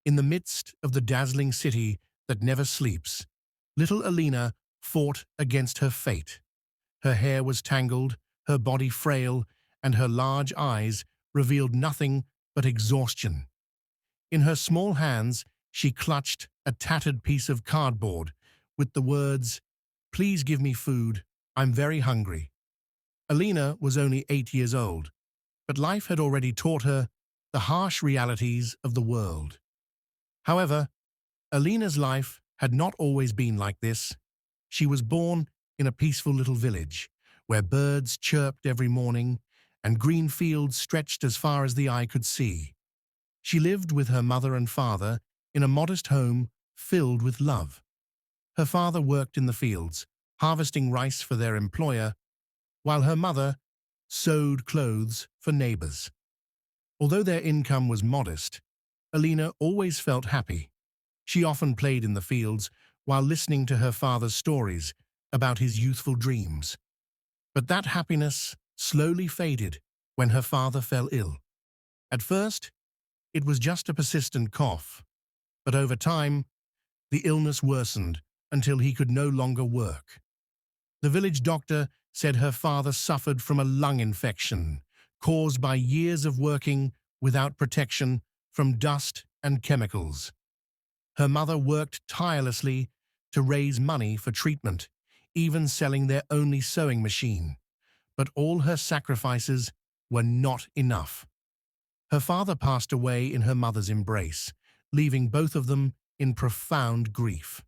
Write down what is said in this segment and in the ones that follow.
In the midst of the dazzling city that never sleeps, little Alina fought against her fate. Her hair was tangled, her body frail, and her large eyes revealed nothing but exhaustion. In her small hands, she clutched a tattered piece of cardboard with the words, "Please give me food, I'm very hungry." Alina was only 8 years old, but life had already taught her the harsh realities of the world. However, Alina's life had not always been like this. She was born in a peaceful little village, where birds chirped every morning and green fields stretched as far as the eye could see. She lived with her mother and father in a modest home filled with love. Her father worked in the fields, harvesting rice for their employer, while her mother sewed clothes for neighbors. Although their income was modest, Alina always felt happy. She often played in the fields while listening to her father's stories about his youthful dreams. But that happiness slowly faded when her father fell ill. At first, it was just a persistent cough, but over time, the illness worsened until he could no longer work. The village doctor said her father suffered from a lung infection caused by years of working without protection from dust and chemicals. Her mother worked tirelessly to raise money for treatment, even selling their only sewing machine. But all her sacrifices were not enough. Her father passed away in her mother's embrace, leaving both of them in profound grief.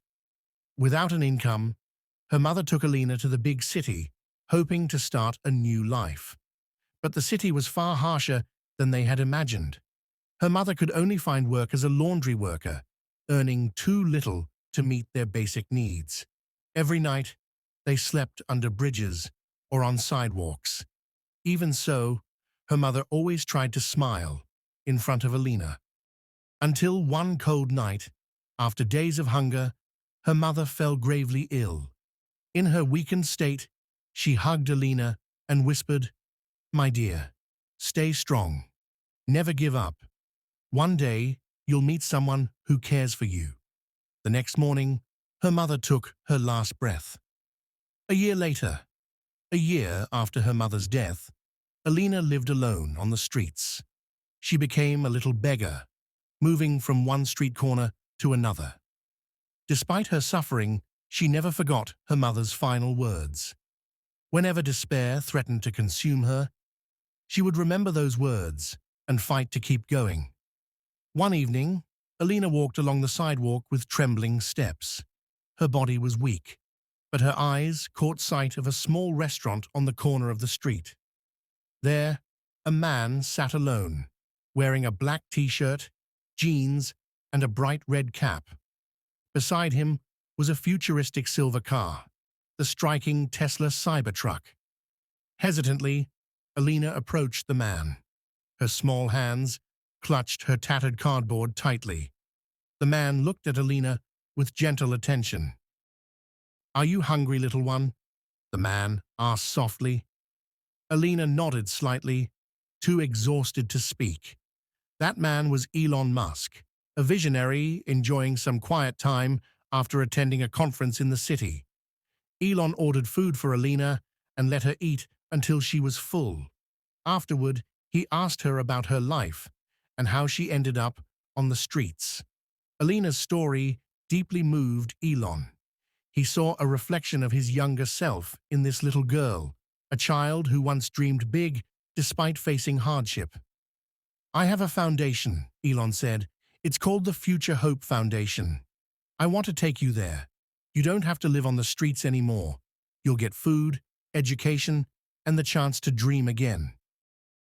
Without an income, her mother took Alina to the big city, hoping to start a new life. But the city was far harsher than they had imagined. Her mother could only find work as a laundry worker, earning too little to meet their basic needs. Every night, they slept under bridges or on sidewalks. Even so, her mother always tried to smile in front of Alina. Until one cold night, after days of hunger, her mother fell gravely ill. In her weakened state, she hugged Alina and whispered, "My dear, stay strong. Never give up. One day, you'll meet someone who cares for you." The next morning, her mother took her last breath. A year later, a year after her mother's death, Alina lived alone on the streets. She became a little beggar, moving from one street corner to another. Despite her suffering, she never forgot her mother's final words. Whenever despair threatened to consume her, she would remember those words and fight to keep going. One evening, Alina walked along the sidewalk with trembling steps. Her body was weak, but her eyes caught sight of a small restaurant on the corner of the street. There, a man sat alone, wearing a black t-shirt, jeans, and a bright red cap. Beside him was a futuristic silver car, the striking Tesla Cybertruck. Hesitantly, Alina approached the man. Her small hands clutched her tattered cardboard tightly. The man looked at Alina with gentle attention. "Are you hungry, little one?" the man asked softly. Alina nodded slightly, too exhausted to speak. That man was Elon Musk, a visionary enjoying some quiet time after attending a conference in the city. Elon ordered food for Alina and let her eat until she was full. Afterward, he asked her about her life and how she ended up on the streets. Alina's story deeply moved Elon. He saw a reflection of his younger self in this little girl, a child who once dreamed big despite facing hardship. "I have a foundation," Elon said. "It's called the FutureHope Foundation. I want to take you there. You don't have to live on the streets anymore. You'll get food, education, and the chance to dream again."